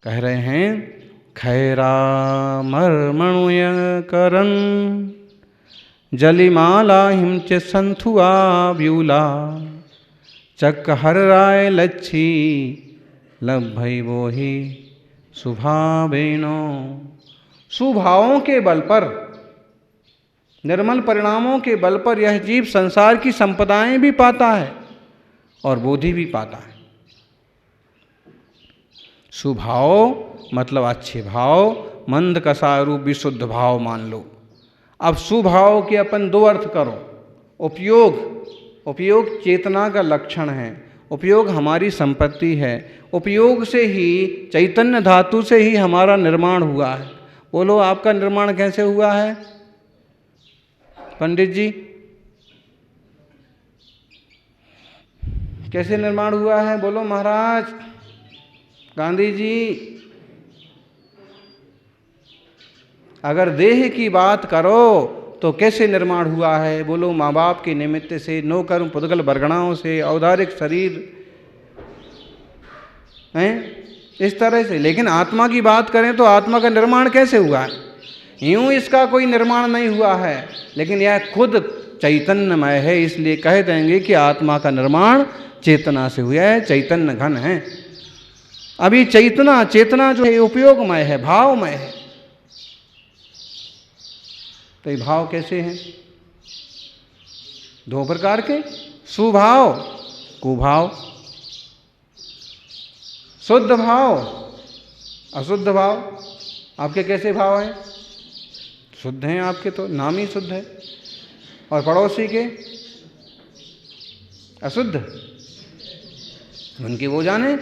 कह रहे हैं खैरा मर्मणुय करन जलिमाला हिमच संथुआ व्यूला चक हर राय लच्छी लभई वो ही सुभावेनो। सुभावों के बल पर, निर्मल परिणामों के बल पर यह जीव संसार की संपदाएं भी पाता है और बोधि भी पाता है। सुभाव मतलब अच्छे भाव, मंद कसारूप विशुद्ध भाव मान लो। अब सुभाव के अपन दो अर्थ करो। उपयोग चेतना का लक्षण है, उपयोग हमारी संपत्ति है, उपयोग से ही चैतन्य धातु से ही हमारा निर्माण हुआ है। बोलो आपका निर्माण कैसे हुआ है पंडित जी? कैसे निर्माण हुआ है बोलो महाराज, गांधी जी? अगर देह की बात करो तो कैसे निर्माण हुआ है बोलो? माँ बाप के निमित्त से, नौकर पुद्गल बरगणाओं से, औदारिक शरीर हैं, इस तरह से। लेकिन आत्मा की बात करें तो आत्मा का निर्माण कैसे हुआ है? यूं इसका कोई निर्माण नहीं हुआ है, लेकिन यह खुद चैतन्यमय है, इसलिए कह देंगे कि आत्मा का निर्माण चेतना से हुआ है, चैतन्य घन है। अभी चेतना जो है उपयोगमय है, भावमय है। तो ये भाव कैसे हैं? दो प्रकार के, सुभाव, कुभाव, शुद्ध भाव, अशुद्ध भाव। आपके कैसे भाव हैं? शुद्ध हैं आपके, तो नाम ही शुद्ध है। और पड़ोसी के अशुद्ध, उनकी वो जाने।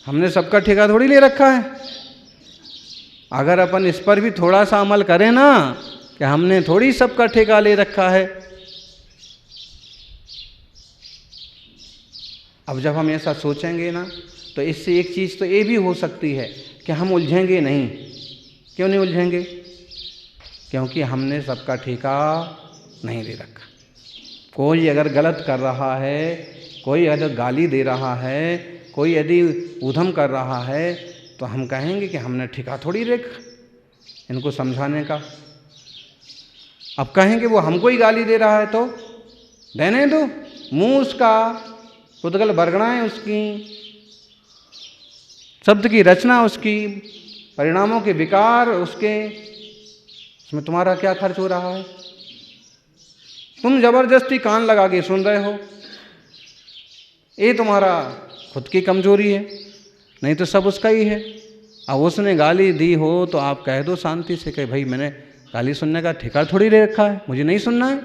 हमने सबका ठेका थोड़ी ले रखा है। अगर अपन इस पर भी थोड़ा सा अमल करें ना कि हमने थोड़ी सबका ठेका ले रखा है। अब जब हम ऐसा सोचेंगे ना तो इससे एक चीज़ तो ये भी हो सकती है कि हम उलझेंगे नहीं। क्यों नहीं उलझेंगे? क्योंकि हमने सबका ठेका नहीं ले रखा। कोई अगर गलत कर रहा है, कोई अगर गाली दे रहा है, कोई यदि उधम कर रहा है, तो हम कहेंगे कि हमने ठेका थोड़ी रखा इनको समझाने का। अब कहेंगे वो हमको ही गाली दे रहा है तो देने दो, मुंह उसका, पुद्गल बरगणाएं उसकी, शब्द की रचना उसकी, परिणामों के विकार उसके, इसमें तुम्हारा क्या खर्च हो रहा है? तुम जबरदस्ती कान लगा के सुन रहे हो, ये तुम्हारा खुद की कमजोरी है, नहीं तो सब उसका ही है। अब उसने गाली दी हो तो आप कह दो शांति से कि भाई मैंने गाली सुनने का ठेका थोड़ी ले रखा है, मुझे नहीं सुनना है।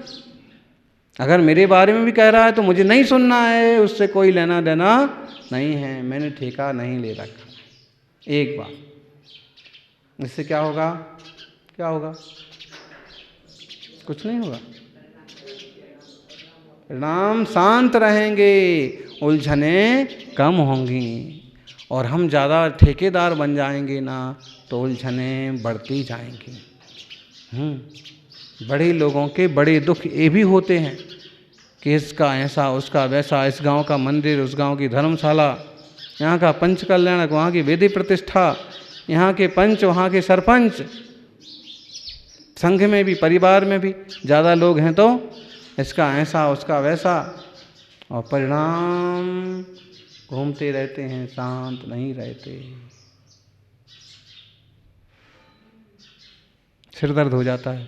अगर मेरे बारे में भी कह रहा है तो मुझे नहीं सुनना है, उससे कोई लेना देना नहीं है, मैंने ठेका नहीं ले रखा। एक बात, इससे क्या होगा? क्या होगा? कुछ नहीं होगा। परिणाम शांत रहेंगे, उलझने कम होंगी, और हम ज़्यादा ठेकेदार बन जाएंगे ना तो उलझने बढ़ती जाएंगी। बड़े लोगों के बड़े दुख ये भी होते हैं कि इसका ऐसा, उसका वैसा, इस गांव का मंदिर, उस गांव की धर्मशाला, यहाँ का पंच कल्याणक, वहाँ की वेदी प्रतिष्ठा, यहाँ के पंच, वहाँ के सरपंच, संघ में भी, परिवार में भी ज़्यादा लोग हैं तो इसका ऐसा, उसका वैसा, और परिणाम घूमते रहते हैं, शांत नहीं रहते। सिर दर्द हो जाता है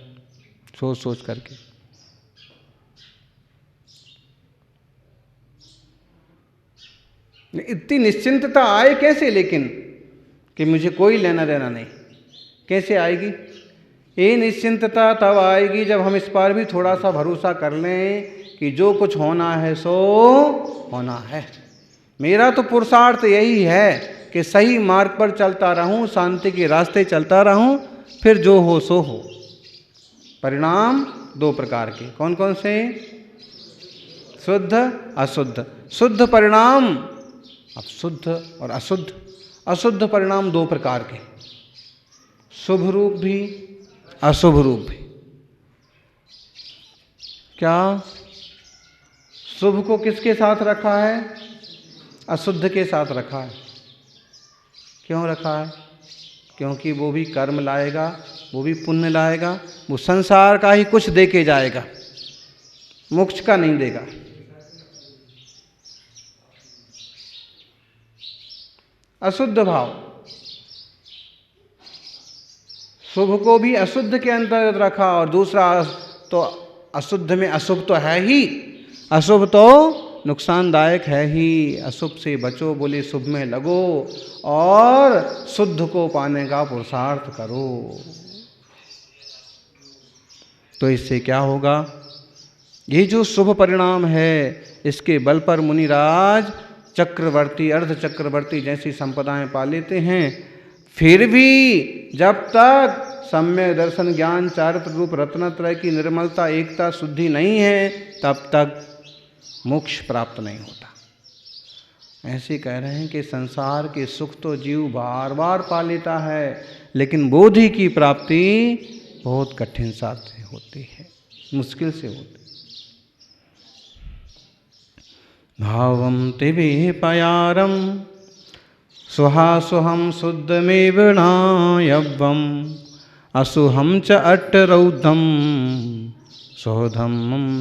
सोच सोच करके। इतनी निश्चिंतता आए कैसे लेकिन कि मुझे कोई लेना देना नहीं? कैसे आएगी ये निश्चिंतता? तब आएगी जब हम इस पर भी थोड़ा सा भरोसा कर लें कि जो कुछ होना है सो होना है। मेरा तो पुरुषार्थ यही है कि सही मार्ग पर चलता रहूं, शांति के रास्ते चलता रहूं, फिर जो हो सो हो। परिणाम दो प्रकार के, कौन कौन से? शुद्ध, अशुद्ध। शुद्ध परिणाम, अब शुद्ध और अशुद्ध। अशुद्ध परिणाम दो प्रकार के, शुभ रूप भी, अशुभ रूप भी। क्या? शुभ को किसके साथ रखा है? अशुद्ध के साथ रखा है। क्यों रखा है? क्योंकि वो भी कर्म लाएगा, वो भी पुण्य लाएगा, वो संसार का ही कुछ दे के जाएगा, मोक्ष का नहीं देगा। अशुद्ध भाव, शुभ को भी अशुद्ध के अंतर्गत रखा, और दूसरा तो अशुद्ध में अशुभ तो है ही, अशुभ तो नुकसानदायक है ही। अशुभ से बचो, बोले शुभ में लगो, और शुद्ध को पाने का पुरुषार्थ करो। तो इससे क्या होगा? ये जो शुभ परिणाम है, इसके बल पर मुनिराज चक्रवर्ती, अर्ध चक्रवर्ती जैसी संपदाएं पा लेते हैं। फिर भी जब तक सम्यक दर्शन, ज्ञान, चारित्र रूप रत्नत्रय की निर्मलता, एकता, शुद्धि नहीं है, तब तक मोक्ष प्राप्त नहीं होता। ऐसे कह रहे हैं कि संसार के सुख तो जीव बार बार पा लेता है, लेकिन बोधि की प्राप्ति बहुत कठिन साध्य होती है, मुश्किल से होती है। भावम तिवे पयारम सुहासुहम शुद्धमेव नायव्वम असुहम च अट्टरौद्धम शोधम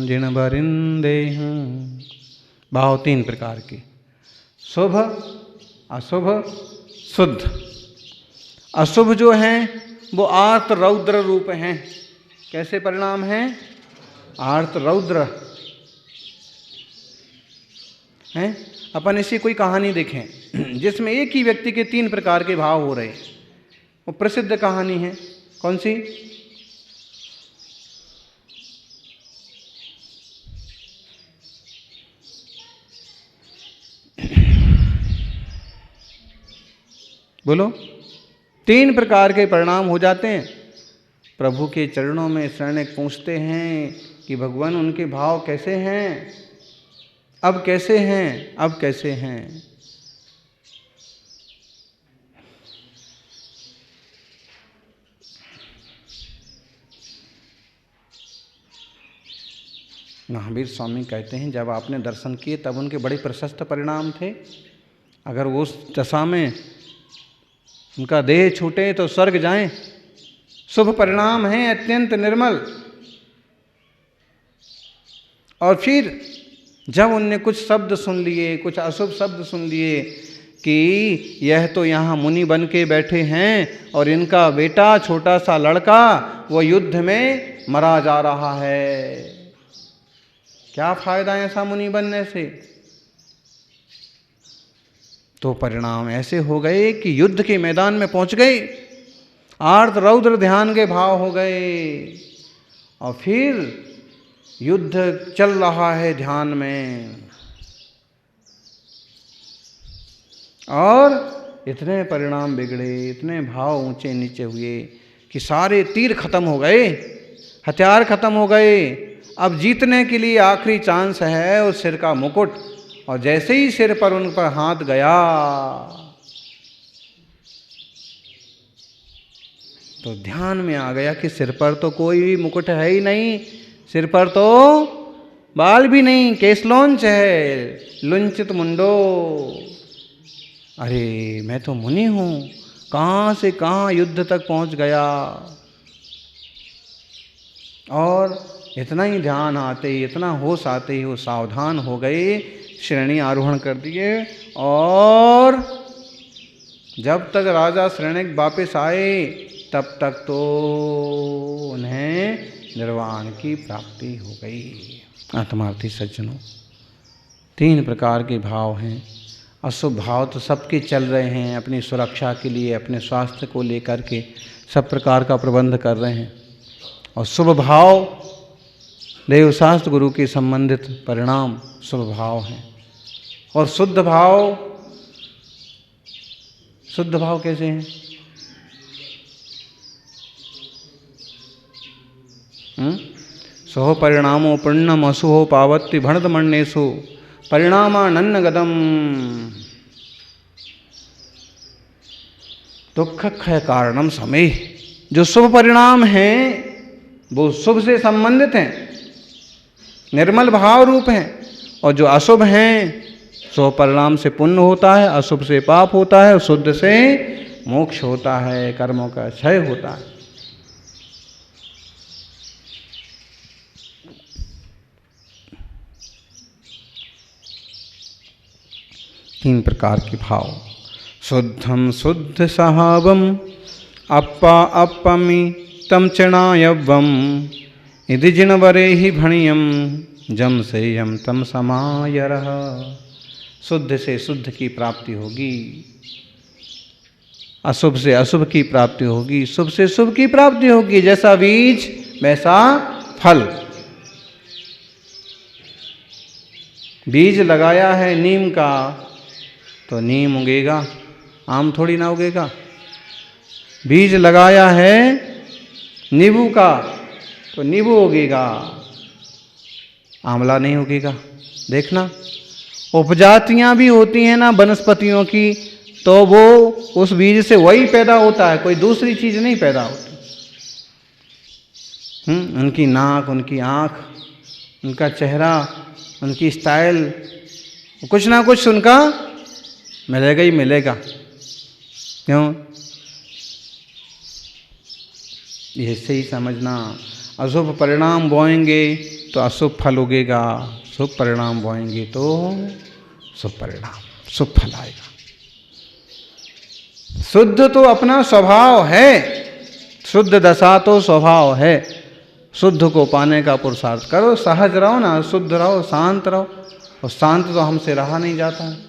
जिनभरिंदेहं। भाव तीन प्रकार के, शुभ, अशुभ, शुद्ध। अशुभ जो हैं वो आर्त रौद्र रूप हैं। कैसे परिणाम हैं? आर्त रौद्र हैं। अपन ऐसी कोई कहानी देखें जिसमें एक ही व्यक्ति के तीन प्रकार के भाव हो रहे हैं। वो प्रसिद्ध कहानी है, कौन सी? बोलो। तीन प्रकार के परिणाम हो जाते हैं। प्रभु के चरणों में शरणक पूछते हैं कि भगवान उनके भाव कैसे हैं, अब कैसे हैं, अब कैसे हैं। महावीर स्वामी कहते हैं जब आपने दर्शन किए तब उनके बड़े प्रशस्त परिणाम थे। अगर वो उस दशा में उनका देह छूटे तो स्वर्ग जाएं। शुभ परिणाम हैं, अत्यंत निर्मल। और फिर जब उनने कुछ शब्द सुन लिए, कुछ अशुभ शब्द सुन लिए कि यह तो यहाँ मुनि बन के बैठे हैं और इनका बेटा छोटा सा लड़का वो युद्ध में मरा जा रहा है, क्या फायदा ऐसा मुनि बनने से। तो परिणाम ऐसे हो गए कि युद्ध के मैदान में पहुंच गए, आर्त रौद्र ध्यान के भाव हो गए, और फिर युद्ध चल रहा है ध्यान में, और इतने परिणाम बिगड़े, इतने भाव ऊंचे नीचे हुए कि सारे तीर खत्म हो गए, हथियार खत्म हो गए। अब जीतने के लिए आखिरी चांस है उस सिर का मुकुट, और जैसे ही सिर पर उन पर हाथ गया तो ध्यान में आ गया कि सिर पर तो कोई भी मुकुट है ही नहीं, सिर पर तो बाल भी नहीं, केसलोंच है, लुंचित मुंडो। अरे मैं तो मुनि हूँ, कहाँ से कहाँ युद्ध तक पहुँच गया। और इतना ही ध्यान आते ही, इतना होश आते ही वो सावधान हो गए, श्रेणी आरोहण कर दिए, और जब तक राजा श्रेणिक वापस आए तब तक तो उन्हें निर्वाण की प्राप्ति हो गई। आत्मार्थी सज्जनों, तीन प्रकार के भाव हैं। अशुभ भाव तो सबके चल रहे हैं, अपनी सुरक्षा के लिए, अपने स्वास्थ्य को लेकर के सब प्रकार का प्रबंध कर रहे हैं। और शुभ भाव देवशास्त्र गुरु के संबंधित परिणाम शुभ भाव हैं। और शुद्ध भाव, शुद्ध भाव कैसे हैं? सहो परिणामो पुण्यम असुहो पावत्ति भणद मण्येषु परिणामानन्न गदम। दुख क्षय कारणम समय। जो शुभ परिणाम हैं वो शुभ से संबंधित हैं, निर्मल भाव रूप हैं, और जो अशुभ हैं सो परिणाम से पुण्य होता है, अशुभ से पाप होता है, शुद्ध से मोक्ष होता है, कर्मों का क्षय होता है। तीन प्रकार के भाव, शुद्धम शुद्ध सहावम अप्पा अप्पमि तम चिणायवम यदि जिनवरे ही भणियम जम से यम तम समायरः। शुद्ध से शुद्ध की प्राप्ति होगी, अशुभ से अशुभ की प्राप्ति होगी, शुभ से शुभ की प्राप्ति होगी। जैसा बीज वैसा फल। बीज लगाया है नीम का तो नीम उगेगा, आम थोड़ी ना उगेगा। बीज लगाया है नींबू का तो नींबू उगेगा, आंवला नहीं उगेगा। देखना, उपजातियां भी होती हैं ना वनस्पतियों की, तो वो उस बीज से वही पैदा होता है, कोई दूसरी चीज नहीं पैदा होती। उनकी नाक, उनकी आँख, उनका चेहरा, उनकी स्टाइल, कुछ ना कुछ उनका मिलेगा ही मिलेगा। क्यों? ये सही समझना, अशुभ परिणाम बोएंगे तो अशुभ फल उगेगा, शुभ परिणाम बोएंगे तो शुभ परिणाम, शुभ फल आएगा। शुद्ध तो अपना स्वभाव है, शुद्ध दशा तो स्वभाव है। शुद्ध को पाने का पुरुषार्थ करो, सहज रहो ना, शुद्ध रहो, शांत रहो। और शांत तो हमसे रहा नहीं जाता है।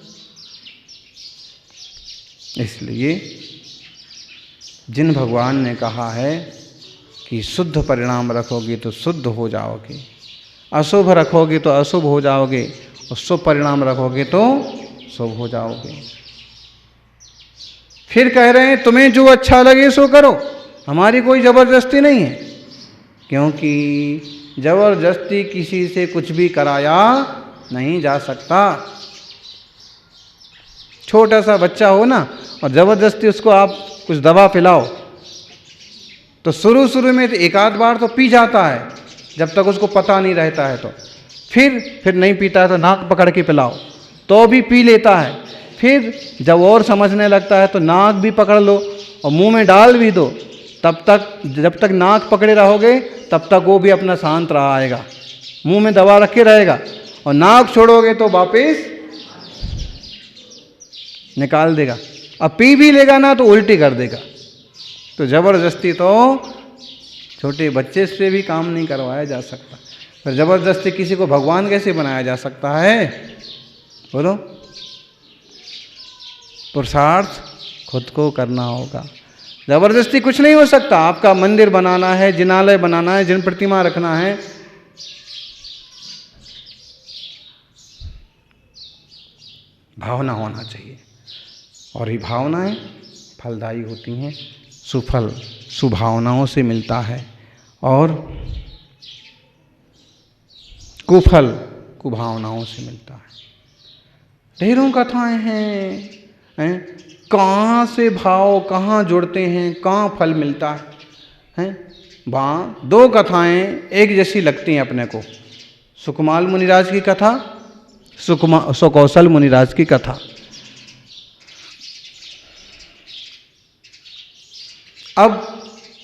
इसलिए जिन भगवान ने कहा है कि शुद्ध परिणाम रखोगे तो शुद्ध हो जाओगे, अशुभ रखोगे तो अशुभ हो जाओगे, और शुभ परिणाम रखोगे तो शुभ हो जाओगे। फिर कह रहे हैं तुम्हें जो अच्छा लगे सो करो, हमारी कोई जबरदस्ती नहीं है। क्योंकि जबरदस्ती किसी से कुछ भी कराया नहीं जा सकता। छोटा सा बच्चा हो ना और जबरदस्ती उसको आप कुछ दवा पिलाओ तो शुरू शुरू में एक आध बार तो पी जाता है, जब तक उसको पता नहीं रहता है। तो फिर नहीं पीता है तो नाक पकड़ के पिलाओ तो भी पी लेता है। फिर जब और समझने लगता है तो नाक भी पकड़ लो और मुंह में डाल भी दो। तब तक जब तक नाक पकड़े रहोगे तब तक वो भी अपना शांत रहा आएगा, मुंह में दवा रखे रहेगा। और नाक छोड़ोगे तो वापिस निकाल देगा। अब पी भी लेगा ना तो उल्टी कर देगा। तो जबरदस्ती तो छोटे बच्चे से भी काम नहीं करवाया जा सकता। पर जबरदस्ती किसी को भगवान कैसे बनाया जा सकता है? बोलो, पुरुषार्थ खुद को करना होगा। जबरदस्ती कुछ नहीं हो सकता। आपका मंदिर बनाना है, जिनालय बनाना है, जिन प्रतिमा रखना है, भावना होना चाहिए। और ये भावनाएं फलदायी होती हैं। सुफल सुभावनाओं से मिलता है और कुफल कुभावनाओं से मिलता है। ढेरों कथाएं हैं, कहाँ से भाव कहाँ जुड़ते हैं, कहाँ फल मिलता है। वहाँ दो कथाएं एक जैसी लगती हैं अपने को। सुकमाल मुनिराज की कथा, सुकौशल मुनिराज की कथा। अब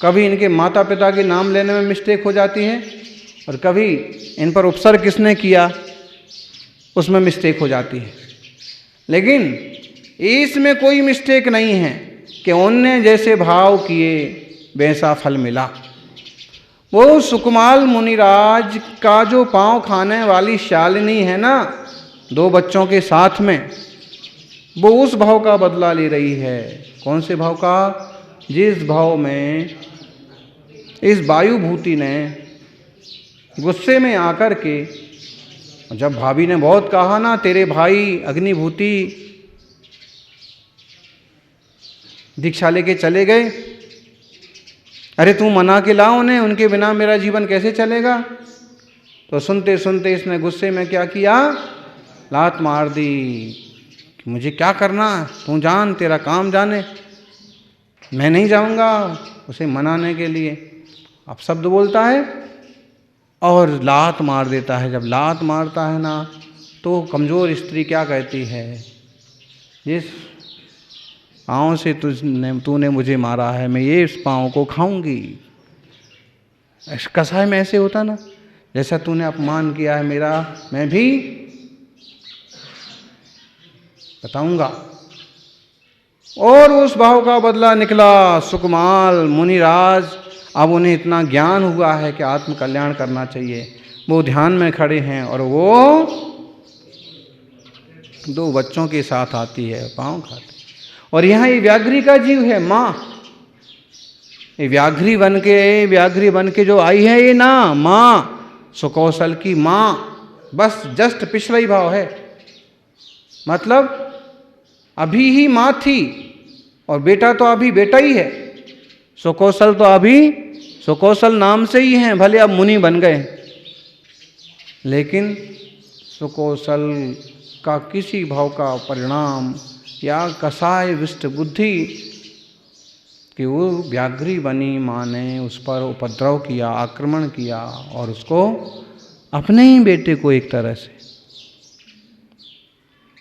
कभी इनके माता पिता के नाम लेने में मिस्टेक हो जाती है और कभी इन पर उपसर्ग किसने किया उसमें मिस्टेक हो जाती है। लेकिन इसमें कोई मिस्टेक नहीं है कि उनने जैसे भाव किए वैसा फल मिला। वो सुकमाल मुनिराज का जो पाँव खाने वाली शालिनी है ना, दो बच्चों के साथ में, वो उस भाव का बदला ले रही है। कौन से भाव का? जिस भाव में इस वायुभूति ने गुस्से में आकर के, जब भाभी ने बहुत कहा ना तेरे भाई अग्निभूति दीक्षा लेके चले गए, अरे तू मना के ला उन्हें, उनके बिना मेरा जीवन कैसे चलेगा। तो सुनते सुनते इसने गुस्से में क्या किया, लात मार दी। मुझे क्या करना, तू जान, तेरा काम जाने, मैं नहीं जाऊंगा उसे मनाने के लिए। अब शब्द बोलता है और लात मार देता है। जब लात मारता है ना तो कमज़ोर स्त्री क्या कहती है, जिस पाँव से तूने मुझे मारा है मैं ये इस पाँव को खाऊंगी। कसाई में ऐसे होता ना, जैसा तूने अपमान किया है मेरा, मैं भी बताऊंगा। और उस भाव का बदला निकला सुकुमाल मुनिराज। अब उन्हें इतना ज्ञान हुआ है कि आत्म कल्याण करना चाहिए। वो ध्यान में खड़े हैं और वो 2 बच्चों के साथ आती है, पाँव खाती। और यहाँ ये व्याघ्री का जीव है, माँ। ये व्याघ्री बन के जो आई है ये ना माँ, सुकौशल की माँ। बस जस्ट पिछला ही भाव है, मतलब अभी ही माँ थी और बेटा तो अभी बेटा ही है। सुकौशल तो अभी सुकौशल नाम से ही हैं, भले अब मुनि बन गए, लेकिन सुकौशल का किसी भाव का परिणाम या कसाय विष्ट बुद्धि कि वो व्याघ्री बनी माँ ने उस पर उपद्रव किया, आक्रमण किया और उसको अपने ही बेटे को एक तरह से,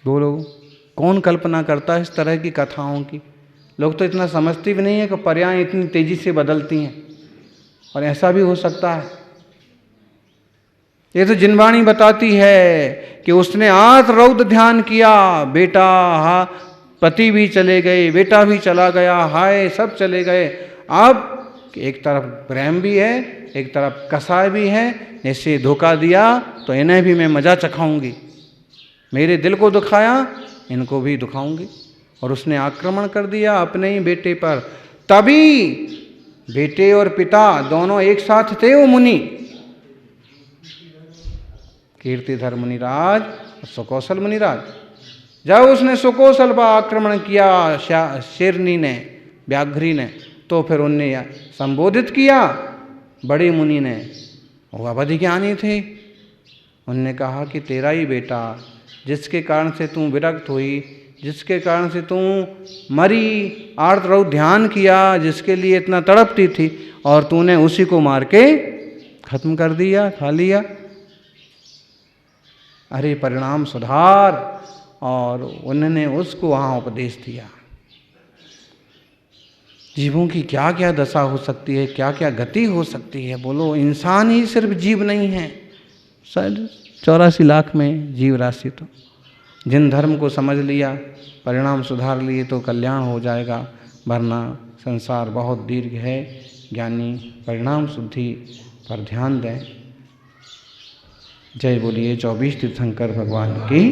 बोलो कौन कल्पना करता है इस तरह की कथाओं की। लोग तो इतना समझते भी नहीं है कि पर्याय इतनी तेजी से बदलती हैं और ऐसा भी हो सकता है। ये तो जिनवाणी बताती है कि उसने आत रौद्र ध्यान किया, बेटा पति भी चले गए, बेटा भी चला गया, हाय सब चले गए। अब एक तरफ प्रेम भी है, एक तरफ कसाय भी है, ऐसे धोखा दिया तो इन्हें भी मैं मजा चखाऊंगी, मेरे दिल को दुखाया इनको भी दुखाऊंगी। और उसने आक्रमण कर दिया अपने ही बेटे पर। तभी बेटे और पिता दोनों एक साथ थे, वो मुनि कीर्तिधर मुनिराज और सुकौशल मुनिराज। जब उसने सुकौशल पर आक्रमण किया शेरनी ने, व्याघ्री ने, तो फिर उनने संबोधित किया बड़े मुनि ने, वो अवधि ज्ञानी थे। उनने कहा कि तेरा ही बेटा जिसके कारण से तू विरक्त हुई, जिसके कारण से तू मरी, आर्त रौद्र ध्यान किया, जिसके लिए इतना तड़पती थी, और तूने उसी को मार के खत्म कर दिया, खा लिया। अरे परिणाम सुधार। और उन्होंने उसको वहाँ उपदेश दिया। जीवों की क्या क्या दशा हो सकती है, क्या क्या गति हो सकती है। बोलो इंसान ही सिर्फ जीव नहीं है, शायद 84 लाख में जीव राशि। तो जिन धर्म को समझ लिया, परिणाम सुधार लिए तो कल्याण हो जाएगा, वरना संसार बहुत दीर्घ है। ज्ञानी परिणाम शुद्धि पर ध्यान दें। जय बोलिए 24 तीर्थंकर भगवान की।